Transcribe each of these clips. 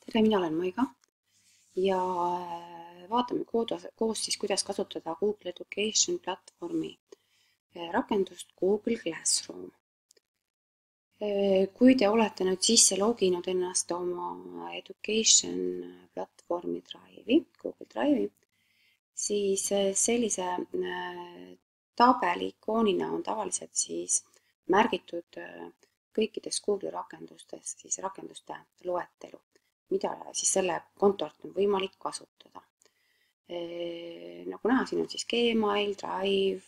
Tere, mina olen Maiga ja vaatame koos siis, kuidas kasutada Google Education platvormi rakendust Google Classroom. Kui te olete nüüd sisse loginud ennast oma Education platvormi Drive'i, Google Drive'i, siis sellise tabeli ikoonina on tavaliselt siis märgitud kõikides Google rakendustes siis rakenduste loetelu, mida siis selle kontolt on võimalik kasutada. Nagu näha, siin on siis Gmail, Drive,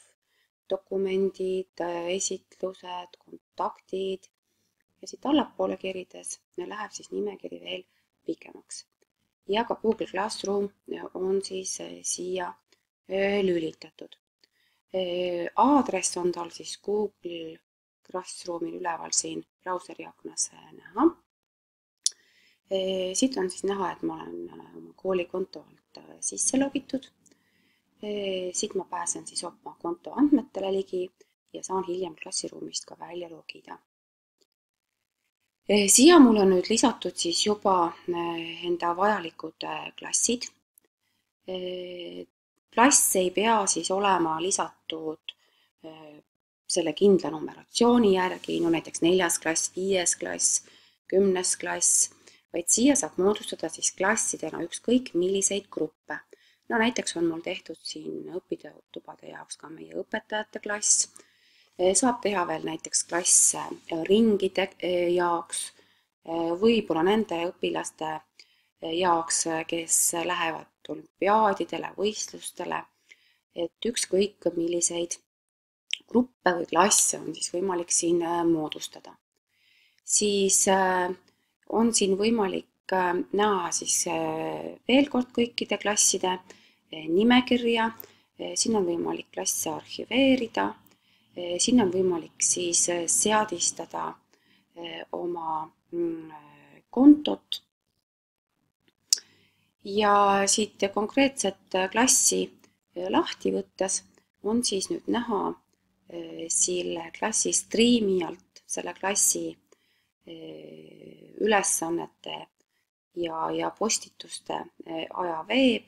dokumendid, esitlused, kontaktid ja siit allapoole kerides läheb siis nimekiri veel pikemaks. Ja ka Google Classroom on siis siia lülitatud. Aadress on tal siis Google Classroomil üleval siin brauseri aknas näha. Siit on siis näha, et ma olen oma koolikonto alt sisse logitud. Siit ma pääsen siis oma konto andmetele ligi ja saan hiljem klassiruumist ka välja logida. Siia mul on nüüd lisatud siis juba enda vajalikud klassid. Klass ei pea siis olema lisatud selle kindla numeratsiooni järgi, no näiteks 4. klass, 5. klass, 10. klass, vaid siia saab moodustada siis klassidena ükskõik milliseid gruppe. No näiteks on mul tehtud siin õpitubade jaoks ka meie õpetajate klass. Saab teha veel näiteks klasse ringide jaoks, võib-olla nende õpilaste jaoks, kes lähevad olümpiaadidele, võistlustele, et ükskõik milliseid gruppe või klasse on siis võimalik siin moodustada. Siis on siin võimalik näha siis veel kord kõikide klasside nimekirja, siin on võimalik klasse arhiveerida, siin on võimalik siis seadistada oma kontot ja siit konkreetset klassi lahti võttes on siis nüüd näha selle klassi striimi alt, selle klassi ülesannete ja postituste ajaveeb.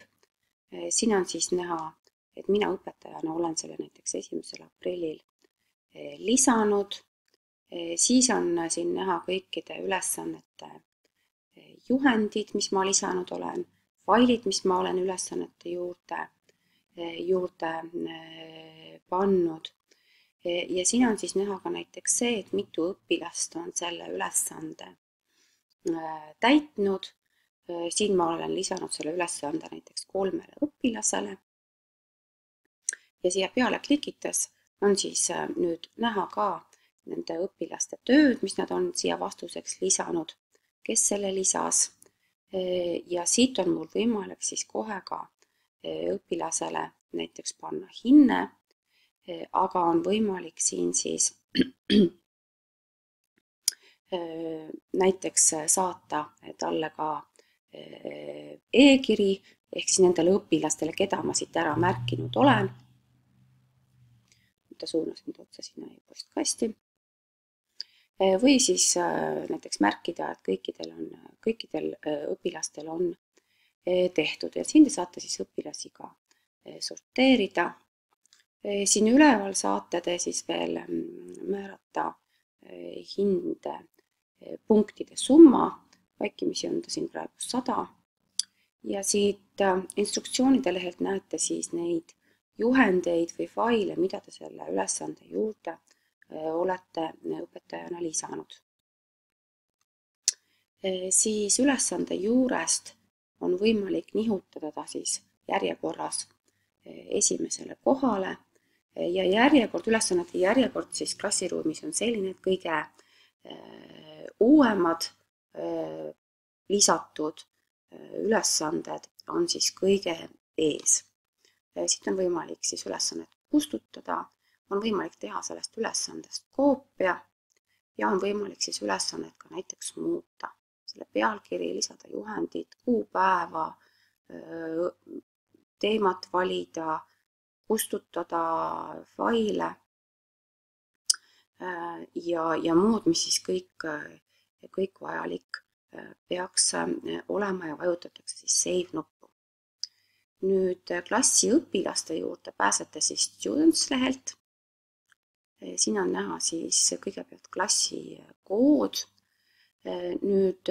Siin on siis näha, et mina õpetajana olen selle näiteks 1. aprillil lisanud. Siis on siin näha kõikide ülesannete juhendid, mis ma lisanud olen, failid, mis ma olen ülesannete juurde pannud. Ja siin on siis näha ka näiteks see, et mitu õpilast on selle ülesande täitnud. Siin ma olen lisanud selle ülesande näiteks 3 õpilasele. Ja siia peale klikites on siis nüüd näha ka nende õpilaste tööd, mis nad on siia vastuseks lisanud, kes selle lisas. Ja siit on mul võimalik siis kohe ka õpilasele näiteks panna hinne, aga on võimalik siin siis näiteks saata talle ka e-kiri ehk siis nendele õpilastele, keda ma siit ära märkinud olen. Ta suunas nüüd otsa sinna e-postkasti. Või siis näiteks märkida, et kõikidel õpilastel on tehtud ja siin te saate siis õpilasi ka sorteerida. Siin üleval saate te siis veel määrata hinde punktide summa, vaikimisi on ta siin praegu 100 ja siit instruktsioonide lehelt näete siis neid juhendeid või faile, mida te selle ülesande juurde olete õpetajana lisanud. Siis ülesande juurest on võimalik nihutada ta siis järjekorras esimesele kohale ja ülesannete järjekord siis klassiruumis on selline, et kõige uuemad lisatud ülesanded on siis kõige ees. Siit on võimalik siis ülesannet kustutada, on võimalik teha sellest ülesandest koopia ja on võimalik siis ülesannet ka näiteks muuta. Selle pealkiri, lisada juhendid, kuupäeva, teemat valida, kustutada faile ja muud, mis siis kõik vajalik peaks olema ja vajutatakse siis Save nuppu. Nüüd klassi õpilaste juurde pääsete siis Students lehelt. Siin on näha siis kõigepealt klassi kood. Nüüd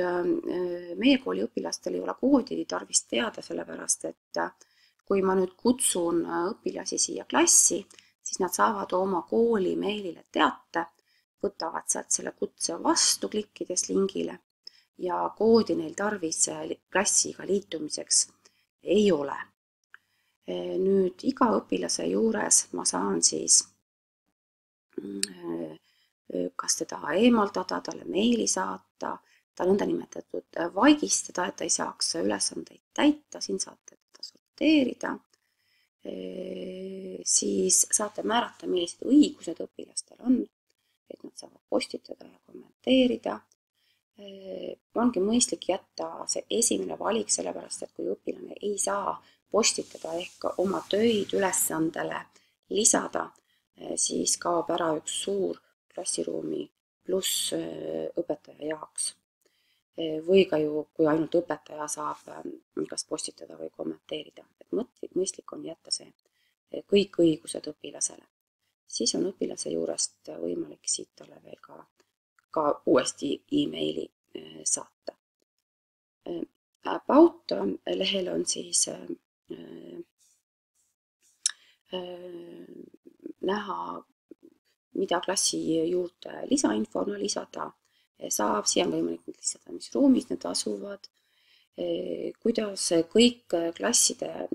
meie kooli õpilastel ei ole koodi tarvis teada, sellepärast et kui ma nüüd kutsun õpilasi siia klassi, siis nad saavad oma kooli meilile teate, võtavad sealt selle kutse vastu, klikkides lingile ja koodi neil tarvis klassiga liitumiseks ei ole. Nüüd iga õpilase juures ma saan siis kas teda eemaldada, talle meili saata, ta nõndanimetatud vaigistada, et ta ei saaks ülesandeid täita, siin saate teda sorteerida. Siis saate määrata, millised õigused õpilastel on, et nad saavad postitada ja kommenteerida. Ongi mõistlik jätta see esimene valik, sellepärast et kui õpilane ei saa postitada ehk oma töid ülesandele lisada, siis kaob ära üks suur klassiruumi pluss õpetaja jaoks. Või ka ju, kui ainult õpetaja saab kas postitada või kommenteerida. Et mõistlik on jätta see kõik õigused õpilasele. Siis on õpilase juurest võimalik siit talle veel ka uuesti e-maili saata. About lehel on siis näha, mida klassi juurde lisainfona lisada saab, siia on võimalik lisada, mis ruumis need asuvad, kuidas kõik klasside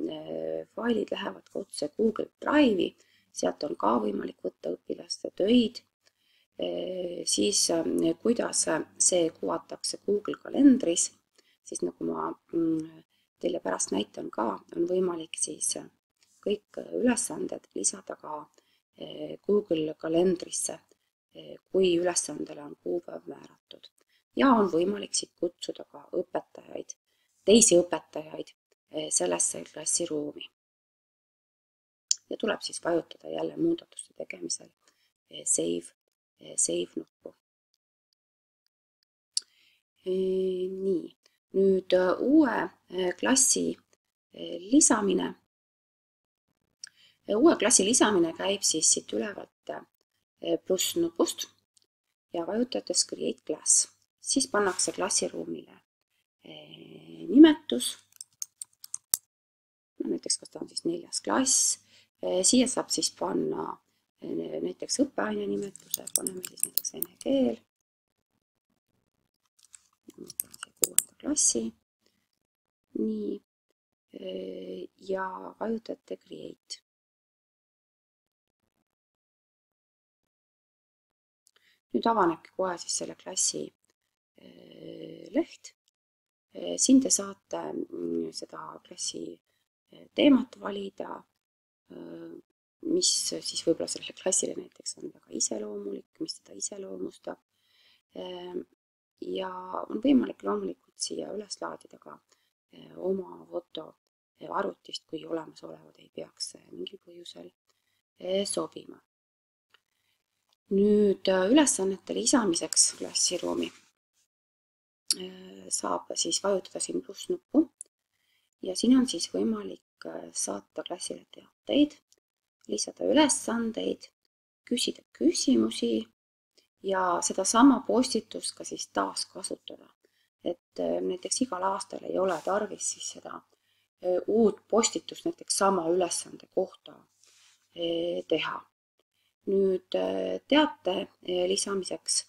failid lähevad ka otse Google Drive'i, sealt on ka võimalik võtta õpilaste töid, siis kuidas see kuvatakse Google kalendris, siis nagu ma teile pärast näitan ka, on võimalik siis kõik ülesanded lisada ka Google kalendrisse, kui ülesandele on kuupäev määratud. Ja on võimalik siit kutsuda ka õpetajaid, teisi õpetajaid sellesse klassiruumi. Ja tuleb siis vajutada jälle muudatuste tegemisel Save nuppu. Nii, nüüd uue klassi lisamine. Uue klassi lisamine käib siis siit ülevalt pluss nupust ja vajutades Create Class. Siis pannakse klassiruumile nimetus. Näiteks kas ta on siis 4. klass. Siia saab siis panna näiteks õppeaine nimetuse. Paneme siis näiteks vene keel. 6. klassi. Nii. Ja vajutate Create. Nüüd avanebki kohe siis selle klassi leht. Siin te saate seda klassi teemat valida, mis siis võib-olla sellele klassile näiteks on väga iseloomulik, mis teda iseloomustab. Ja on võimalik loomulikult siia üles laadida ka oma foto arvutist, kui olemasolevad ei peaks mingil põhjusel sobima. Nüüd ülesannete lisamiseks klassiruumi saab siis vajutada siin pluss nuppu ja siin on siis võimalik saata klassile teateid, lisada ülesandeid, küsida küsimusi ja seda sama postitust ka siis taas kasutada. Et näiteks igal aastal ei ole tarvis siis seda uut postitust näiteks sama ülesande kohta teha. Nüüd teate lisamiseks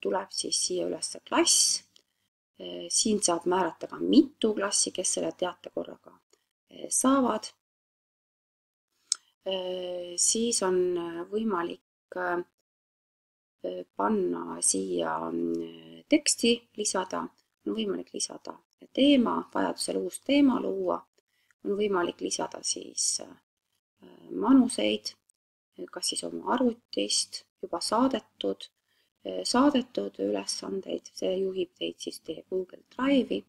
tuleb siis siia üles klass. Siin saab määrata ka mitu klassi, kes selle teate korraga saavad. Siis on võimalik panna siia teksti lisada, on võimalik lisada teema, vajadusel uus teema luua, on võimalik lisada siis manuseid, kas siis oma arvutist, juba saadetud ülesandeid, see juhib teid siis teie Google Drive'i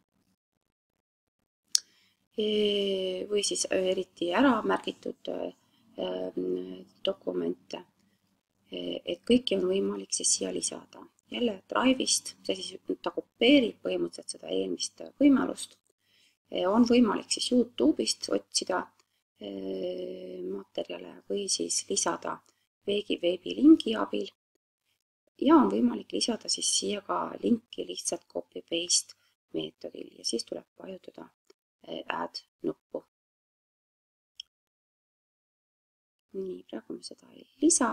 või siis eriti ära märgitud dokumente, et kõiki on võimalik siis siia lisada. jälle Drive'ist, see siis ta kopeerib põhimõtteliselt seda eelmist võimalust. On võimalik siis YouTube'ist otsida materjale või siis lisada veebilingi abil ja on võimalik lisada siis siia ka linki lihtsalt copy-paste meetodil ja siis tuleb vajutada Add nuppu. Nii, praegu me seda ei lisa.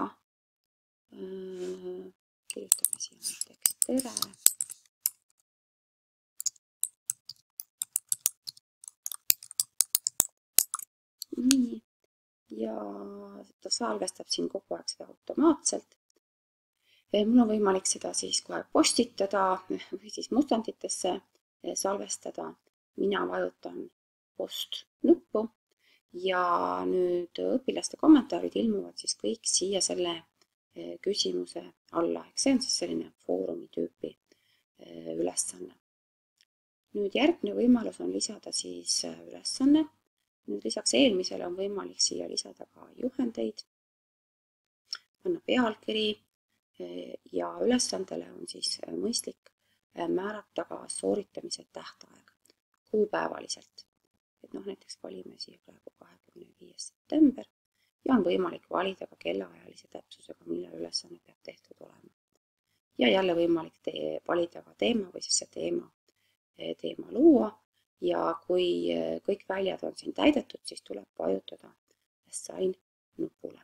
Kirjutame siia näiteks tere. Nii, ja ta salvestab siin kogu aeg seda automaatselt. Mul on võimalik seda siis kohe postitada või siis mustanditesse salvestada. Mina vajutan post nuppu ja nüüd õpilaste kommentaarid ilmuvad siis kõik siia selle küsimuse alla. See on siis selline foorumi tüüpi ülesanne. Nüüd järgmine võimalus on lisada siis ülesanne. Nüüd lisaks eelmisele on võimalik siia lisada ka juhendeid, panna pealkiri ja ülesandele on siis mõistlik määrata ka sooritamise tähtaeg kuupäevaliselt. Et näiteks valime siia praegu 25. september ja on võimalik valida ka kellaajalise täpsusega, millal ülesanne peab tehtud olema. Ja jälle võimalik valida ka teema või siis see teema luua ja kui kõik väljad on siin täidetud, siis tuleb vajutada Assign nupule.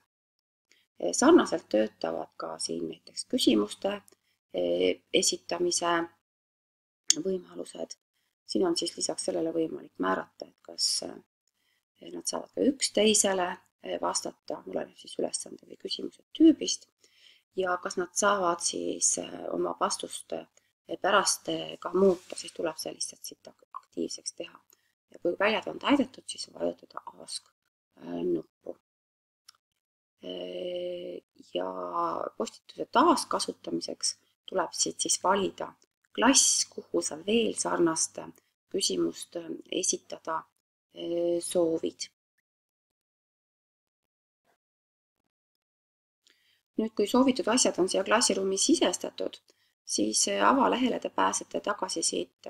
Sarnaselt töötavad ka siin näiteks küsimuste esitamise võimalused. Siin on siis lisaks sellele võimalik määrata, et kas nad saavad ka üksteisele vastata, oleneb siis ülesande või küsimuse tüübist, ja kas nad saavad siis oma vastust pärast ka muuta, siis tuleb see lihtsalt siit aktiivseks teha. Ja kui väljad on täidetud, siis vajutada Ask nuppu. Ja postituse taaskasutamiseks tuleb siit siis valida klass, kuhu sa veel sarnast küsimust esitada soovid. Nüüd, kui soovitud asjad on siia klassiruumi sisestatud, siis avalehele te pääsete tagasi siit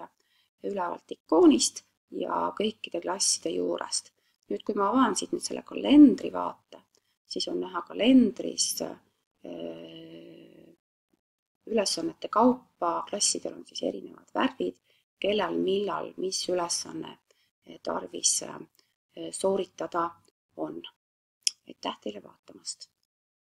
ülevalt ikoonist ja kõikide klasside juurest. Nüüd, kui ma avan siit nüüd selle kalendri vaate, siis on näha kalendris ülesannete kaupa, klassidel on siis erinevad värvid, kellel, millal, mis ülesanne tarvis sooritada on. Aitäh teile vaatamast!